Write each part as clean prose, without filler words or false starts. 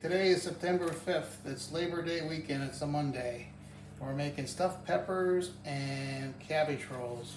Today is September 5th. It's Labor Day weekend. It's a Monday. We're making stuffed peppers and cabbage rolls,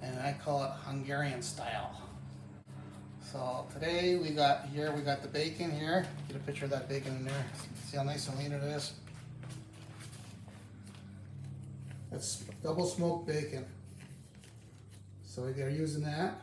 and I call it Hungarian style. So today we got the bacon here. Get a picture of that bacon in there. See how nice and lean it is? It's double smoked bacon. So we're using that.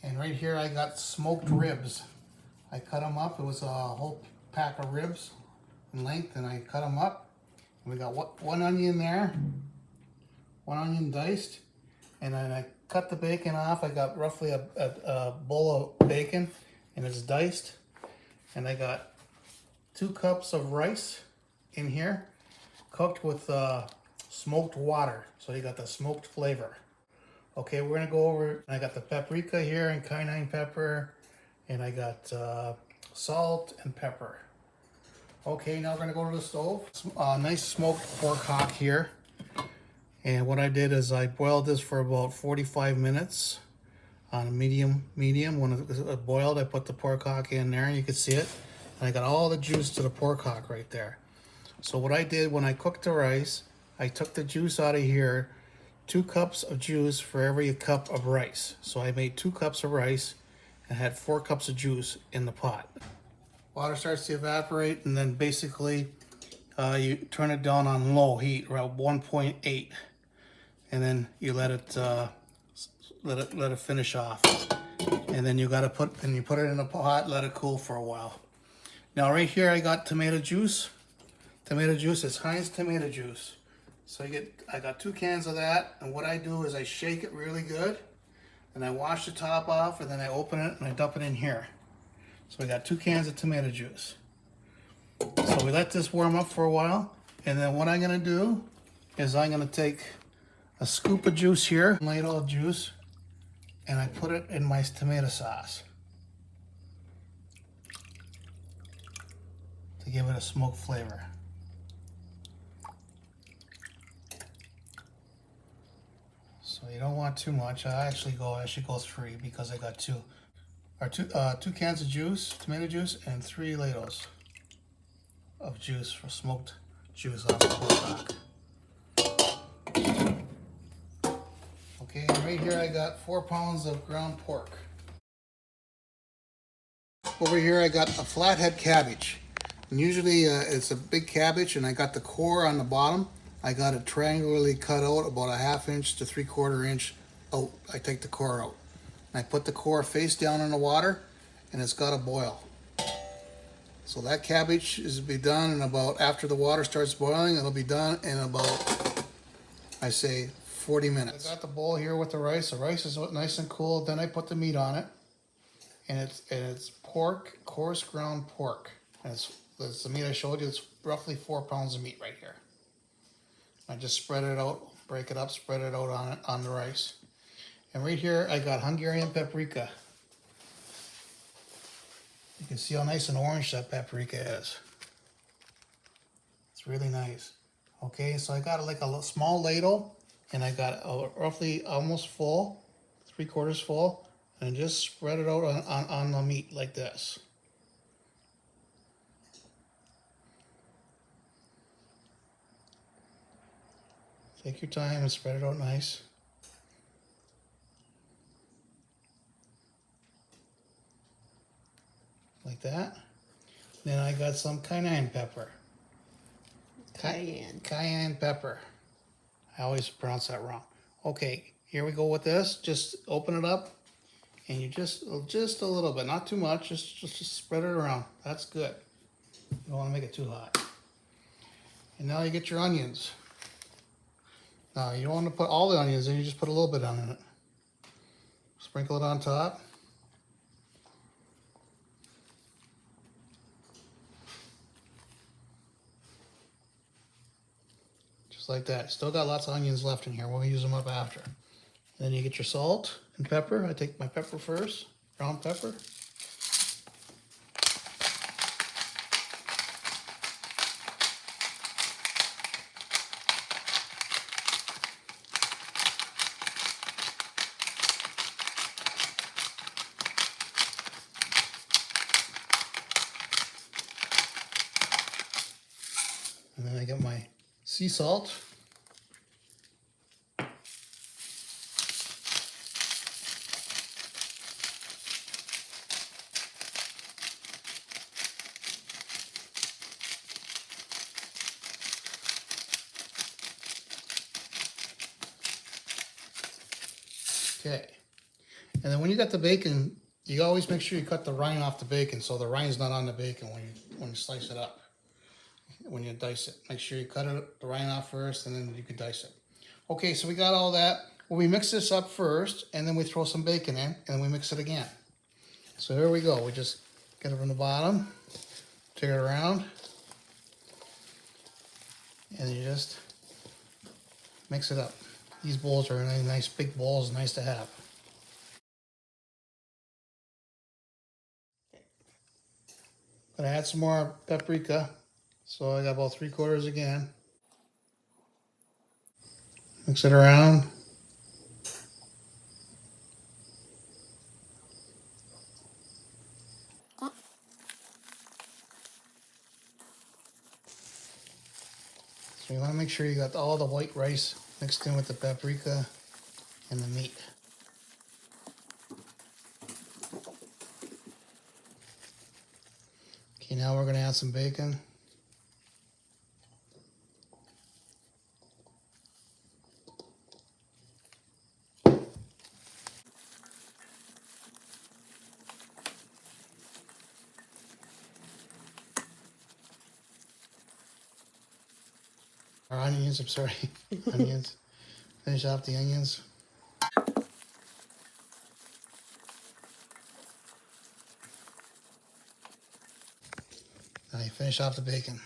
And right here I got smoked ribs. I cut them up. It was a whole pack of ribs in length, and I cut them up. And we got one onion there, one onion diced, and then I cut the bacon off. I got roughly a bowl of bacon, and it's diced. And I got 2 cups of rice in here, cooked with smoked water, so you got the smoked flavor. Okay, we're gonna go over. I got the paprika here and cayenne pepper, and I got salt and pepper. Okay, now we're gonna go to the stove. Nice smoked pork hock here. And what I did is I boiled this for about 45 minutes on a medium. When it boiled, I put the pork hock in there, and you can see it. And I got all the juice to the pork hock right there. So what I did when I cooked the rice, I took the juice out of here, 2 cups of juice for every cup of rice. So I made 2 cups of rice and had 4 cups of juice in the pot. Water starts to evaporate, and then basically you turn it down on low heat, around 1.8, and then you let it finish off. And then you put it in a pot, let it cool for a while. Now right here I got tomato juice. Tomato juice is Heinz tomato juice. So I got 2 cans of that, and what I do is I shake it really good, and I wash the top off, and then I open it and I dump it in here. So we got 2 cans of tomato juice. So we let this warm up for a while, and then what I'm gonna do is I'm gonna take a scoop of juice here, ladle of juice, and I put it in my tomato sauce to give it a smoked flavor. So you don't want too much. I should go 3 because I got 2 cans of juice, tomato juice, and 3 ladles of juice for smoked juice off the pork hock. Okay, and right here I got 4 pounds of ground pork. Over here I got a flathead cabbage. And usually it's a big cabbage, and I got the core on the bottom. I got it triangularly cut out about a 1/2 inch to 3/4 inch out. I take the core out. And I put the core face down in the water, and it's got to boil. So that cabbage is be done in about, after the water starts boiling, it'll be done in about, I say, 40 minutes. I got the bowl here with the rice. The rice is nice and cool. Then I put the meat on it, and it's pork, coarse ground pork. And it's the meat I showed you. It's roughly 4 pounds of meat right here. I just spread it out, break it up, spread it out on the rice. And right here I got Hungarian paprika. You can see how nice and orange that paprika is. It's really nice. Okay, so I got like a small ladle, and I got roughly almost full, 3/4 full, and just spread it out on the meat like this. Take your time and spread it out nice. Like that. Then I got some cayenne pepper. Cayenne pepper. I always pronounce that wrong. Okay, here we go with this. Just open it up, and you just a little bit, not too much. Just spread it around. That's good. You don't want to make it too hot. And now you get your onions. Now you don't want to put all the onions in. You just put a little bit on it. Sprinkle it on top. Just like that. Still got lots of onions left in here. We'll use them up after. Then you get your salt and pepper. I take my pepper first, ground pepper. And then I get my sea salt. Okay. And then when you got the bacon, you always make sure you cut the rind off the bacon so the rind's not on the bacon when you slice it up. When you dice it, make sure you cut the rind off first, and then you can dice it. Okay, so we got all that. Well, we mix this up first, and then we throw some bacon in, and then we mix it again. So here we go. We just get it from the bottom, turn it around, and you just mix it up. These bowls are nice big bowls, nice to have. Gonna add some more paprika. So I got about 3/4 again. Mix it around. So you want to make sure you got all the white rice mixed in with the paprika and the meat. Okay, now we're going to add some bacon. Or onions, I'm sorry, onions. Finish off the onions. Now you finish off the bacon.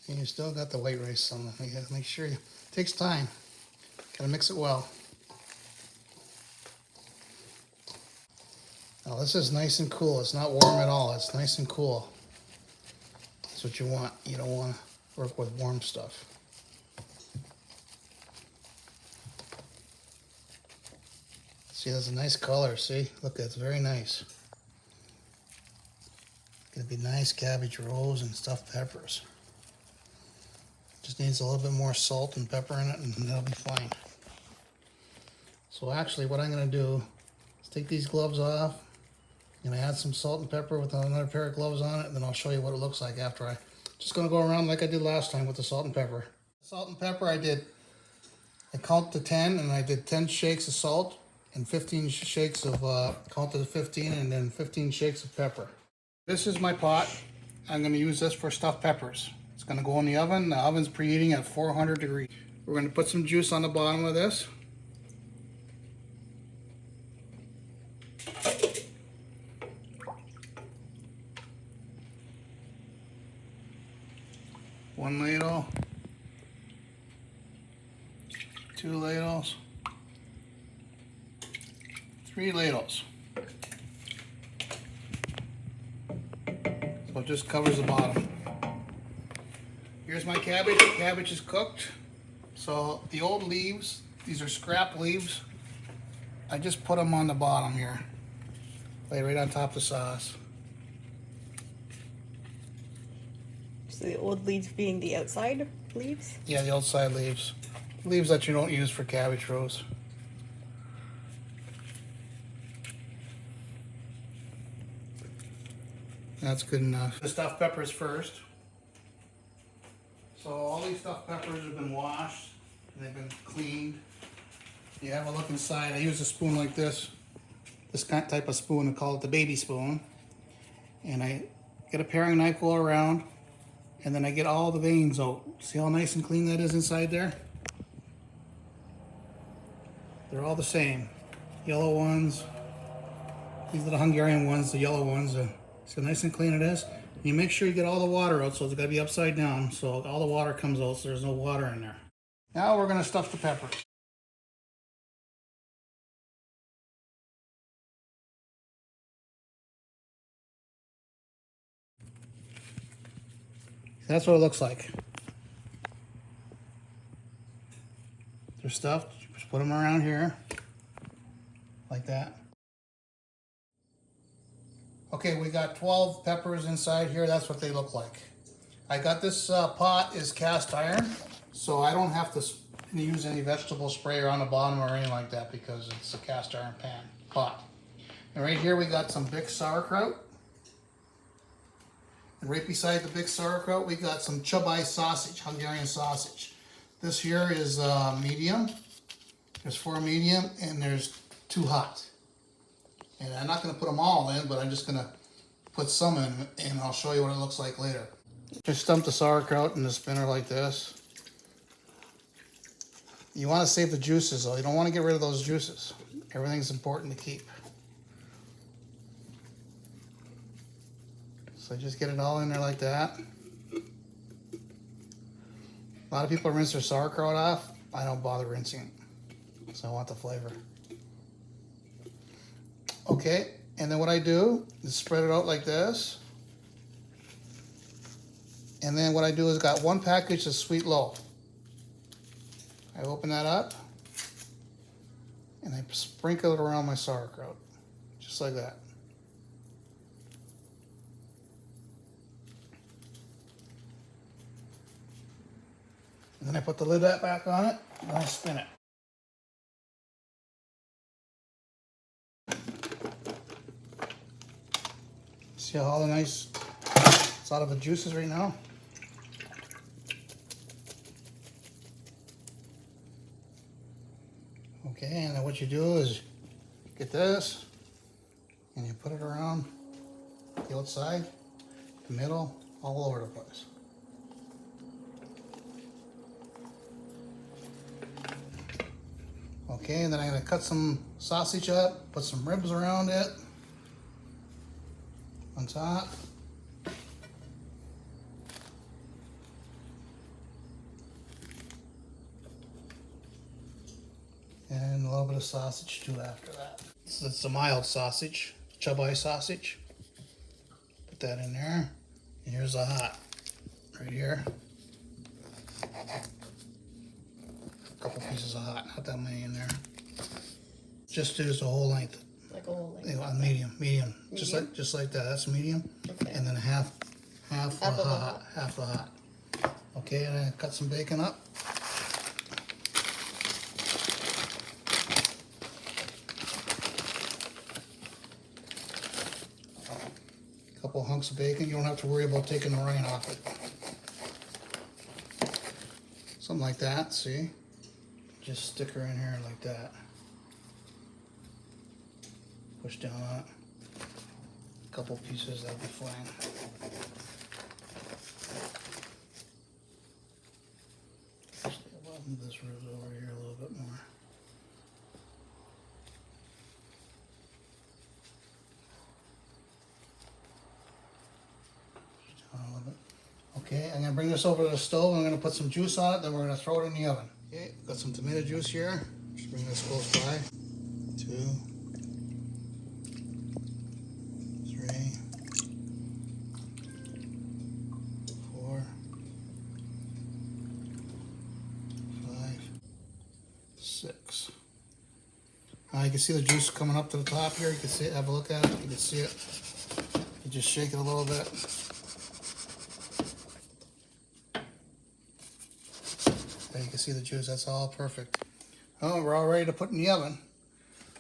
And you still got the white rice some. You gotta make sure it takes time. Gotta mix it well. Now this is nice and cool. It's not warm at all. It's nice and cool. That's what you want. You don't want to work with warm stuff. See, that's a nice color. See, look, it's very nice. Gonna be nice cabbage rolls and stuffed peppers. Just needs a little bit more salt and pepper in it, and that'll be fine. So actually, what I'm gonna do is take these gloves off. I'm gonna add some salt and pepper with another pair of gloves on it, and then I'll show you what it looks like after I. Just gonna go around like I did last time with the salt and pepper. Salt and pepper, I count to 10, and I did 10 shakes of salt and 15 shakes of, count to 15, and then 15 shakes of pepper. This is my pot. I'm gonna use this for stuffed peppers. It's gonna go in the oven. The oven's preheating at 400 degrees. We're gonna put some juice on the bottom of this. One ladle, 2 ladles, 3 ladles. So it just covers the bottom. Here's my cabbage. The cabbage is cooked. So the old leaves, these are scrap leaves. I just put them on the bottom here. Lay right on top of the sauce. So the old leaves being the outside leaves? Yeah, the outside leaves. Leaves that you don't use for cabbage rows. That's good enough. The stuffed peppers first. So all these stuffed peppers have been washed and they've been cleaned. You have a look inside. I use a spoon like this type of spoon. I call it the baby spoon. And I get a paring knife, go around, and then I get all the veins out. See how nice and clean that is inside there? They're all the same. Yellow ones. These are the Hungarian ones, the yellow ones. See how nice and clean it is? You make sure you get all the water out, so it's gotta be upside down, so all the water comes out, so there's no water in there. Now we're gonna stuff the peppers. That's what it looks like. They're stuffed. Just put them around here, like that. Okay, we got 12 peppers inside here. That's what they look like. I got this pot is cast iron, so I don't have to use any vegetable sprayer on the bottom or anything like that because it's a cast iron pot. And right here we got some big sauerkraut. And right beside the big sauerkraut we got some cabbage sausage, Hungarian sausage. This here is medium. There's 4 medium and there's 2 hot. And I'm not going to put them all in, but I'm just going to put some in and I'll show you what it looks like later. Just dump the sauerkraut in the spinner like this. You want to save the juices though. You don't want to get rid of those juices. Everything's important to keep. So just get it all in there like that. A lot of people rinse their sauerkraut off. I don't bother rinsing it. So I want the flavor. Okay, and then what I do is spread it out like this. And then what I do is got 1 package of sweet loaf. I open that up and I sprinkle it around my sauerkraut, just like that. And then I put the lid back on it and I spin it. See how all the nice, it's out of the juices right now? Okay, and then what you do is get this and you put it around the outside, the middle, all over the place. Okay, and then I'm going to cut some sausage up, put some ribs around it on top. And a little bit of sausage too after that. So it's a mild sausage, cabbage sausage. Put that in there. And here's the hot, right here. A couple pieces of hot, not that many in there. Just use the whole length. Like a whole length. Medium. Just like that. That's medium. Okay. And then half the hot. Okay, and I cut some bacon up. Couple hunks of bacon. You don't have to worry about taking the rind off it. Something like that, see? Just stick her in here like that. Push down on it. A couple pieces, that'll be fine. Move this rib over here a little bit more. Okay, I'm gonna bring this over to the stove. I'm gonna put some juice on it, then we're gonna throw it in the oven. Okay, got some tomato juice here. Just bring this close by. 2, 3, 4, 5, 6. Now you can see the juice coming up to the top here. You can see it, have a look at it. You can see it. You just shake it a little bit. There you can see the juice, that's all perfect. Oh, we're all ready to put in the oven.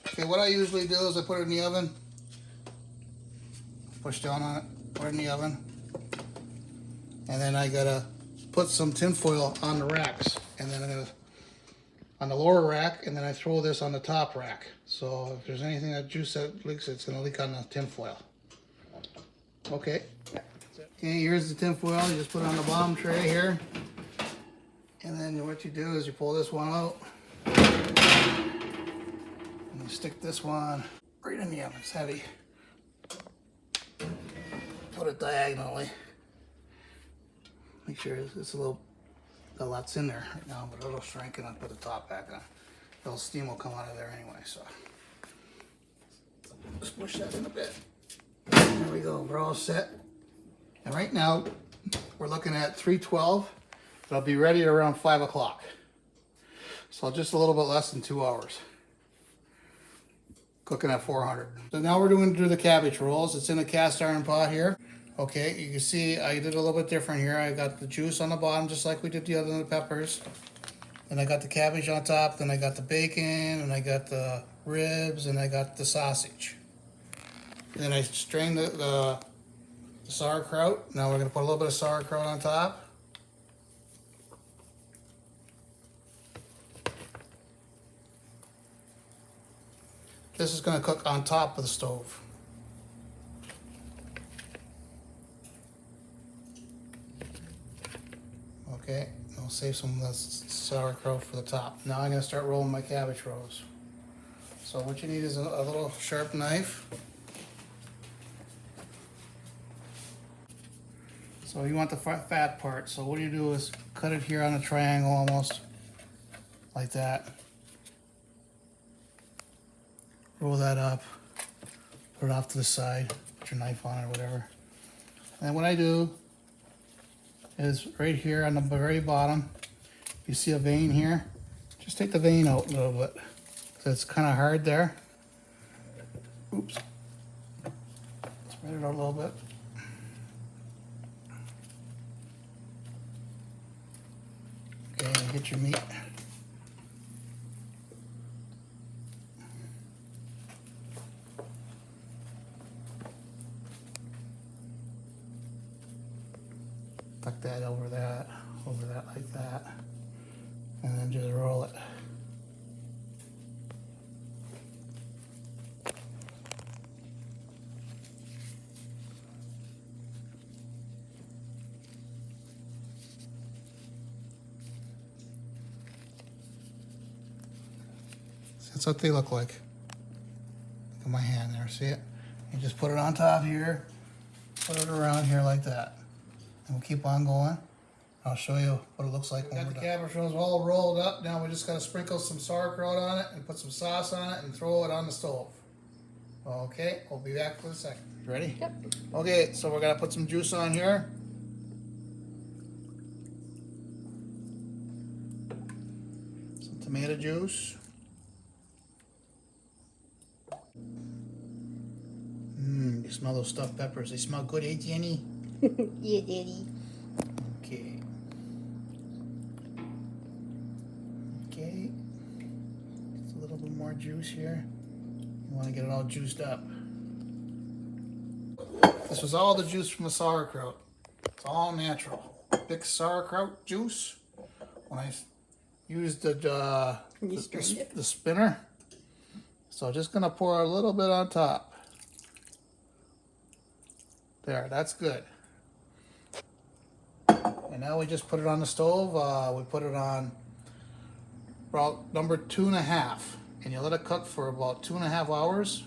Okay, what I usually do is I put it in the oven, push down on it, put it in the oven, and then I gotta put some tin foil on the racks, and then I'm gonna, on the lower rack, and then I throw this on the top rack. So if there's anything that juice that leaks, it's gonna leak on the tin foil. Okay. Okay, here's the tin foil, you just put it on the bottom tray here. And then what you do is you pull this one out and you stick this one right in the oven. It's heavy. Put it diagonally. Make sure it's a little, got lots in there right now, but it'll shrink and I'll put the top back on. A little steam will come out of there anyway, so. Just push that in a bit. There we go, we're all set. And right now, We're looking at 312. It'll be ready around 5 o'clock. So just a little bit less than 2 hours. Cooking at 400. So now we're doing the cabbage rolls. It's in a cast iron pot here. Okay, you can see I did a little bit different here. I got the juice on the bottom just like we did the other peppers. And I got the cabbage on top, then I got the bacon, and I got the ribs, and I got the sausage. Then I strained the sauerkraut. Now we're gonna put a little bit of sauerkraut on top. This is gonna cook on top of the stove. Okay, I'll save some of the sauerkraut for the top. Now I'm gonna start rolling my cabbage rolls. So what you need is a little sharp knife. So you want the fat part. So what you do is cut it here on a triangle almost, like that. Roll that up, put it off to the side, put your knife on it or whatever. And what I do is right here on the very bottom, you see a vein here. Just take the vein out a little bit. So it's kind of hard there. Oops. Spread it out a little bit. Okay, and get your meat. Tuck that over that like that, and then just roll it. That's what they look like. Look at my hand there, see it? You just put it on top here, put it around here like that. And we'll keep on going. I'll show you what it looks like when we're done. The cabbage rolls all rolled up. Now we just gotta sprinkle some sauerkraut on it and put some sauce on it and throw it on the stove. Okay, we'll be back for a second. You ready? Yep. Okay, so we're gonna put some juice on here. Some tomato juice. You smell those stuffed peppers. They smell good, eh, Jenny? Yeah, Daddy. Okay. Okay. Just a little bit more juice here. You want to get it all juiced up. This was all the juice from the sauerkraut. It's all natural. Big sauerkraut juice. When I used the spinner. So just gonna pour a little bit on top. There, that's good. And now we just put it on the stove. We put it on about number 2.5. And you let it cook for about 2.5 hours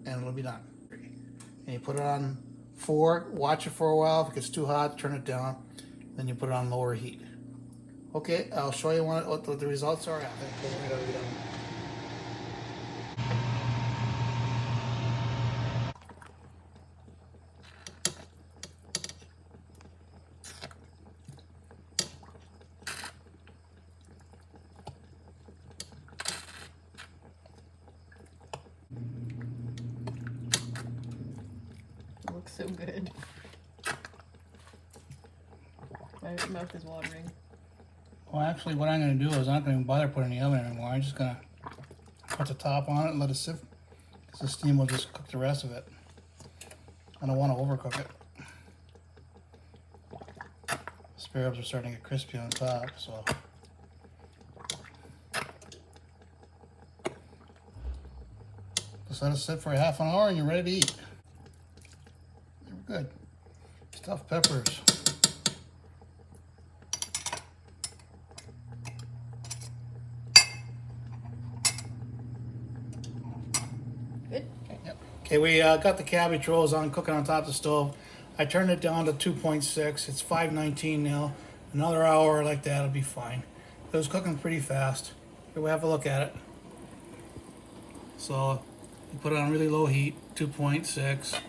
and it'll be done. And you put it on 4, watch it for a while. If it gets too hot, turn it down. Then you put it on lower heat. Okay, I'll show you what the results are after. Looks so good. My mouth is watering. Well, actually, what I'm going to do is I'm not going to bother putting it in the oven anymore. I'm just going to put the top on it and let it sit, because the steam will just cook the rest of it. I don't want to overcook it. Spare ribs are starting to get crispy on top, so. Just let it sit for a half an hour and you're ready to eat. Good. Stuffed peppers. Good. Yep. Okay, we got the cabbage rolls on, cooking on top of the stove. I turned it down to 2.6. It's 5:19 now. Another hour like that will be fine. It was cooking pretty fast. Here we have a look at it. So you put it on really low heat, 2.6.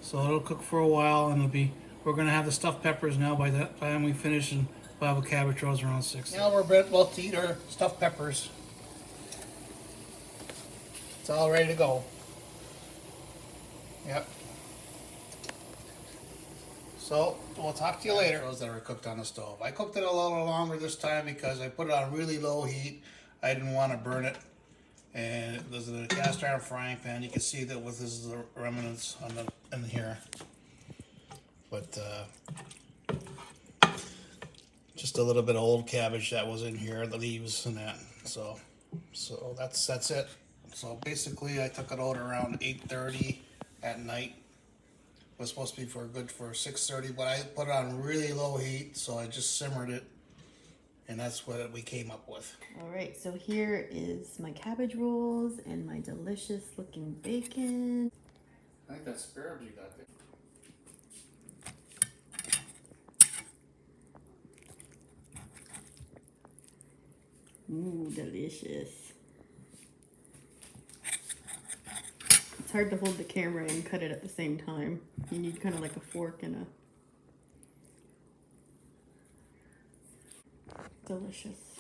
So it'll cook for a while and it'll be we're gonna have the stuffed peppers now. By that time we finish, and we'll have a cabbage rolls around 6. Now we're about to eat our stuffed peppers. It's all ready to go. Yep. So we'll talk to you later. Those that are cooked on the stove. I cooked it a little longer this time because I put it on really low heat. I didn't want to burn it. And it was a cast iron frying pan. You can see that with this the remnants on the in here. But just a little bit of old cabbage that was in here, the leaves and that. So that's it. So basically, I took it out around 8:30 at night. It was supposed to be for 6:30, but I put it on really low heat, so I just simmered it, and that's what we came up with. All right, so here is my cabbage rolls and my delicious looking bacon. I think that's spare ribs you got there. Ooh, delicious. It's hard to hold the camera and cut it at the same time. You need kind of like a fork and a... Delicious.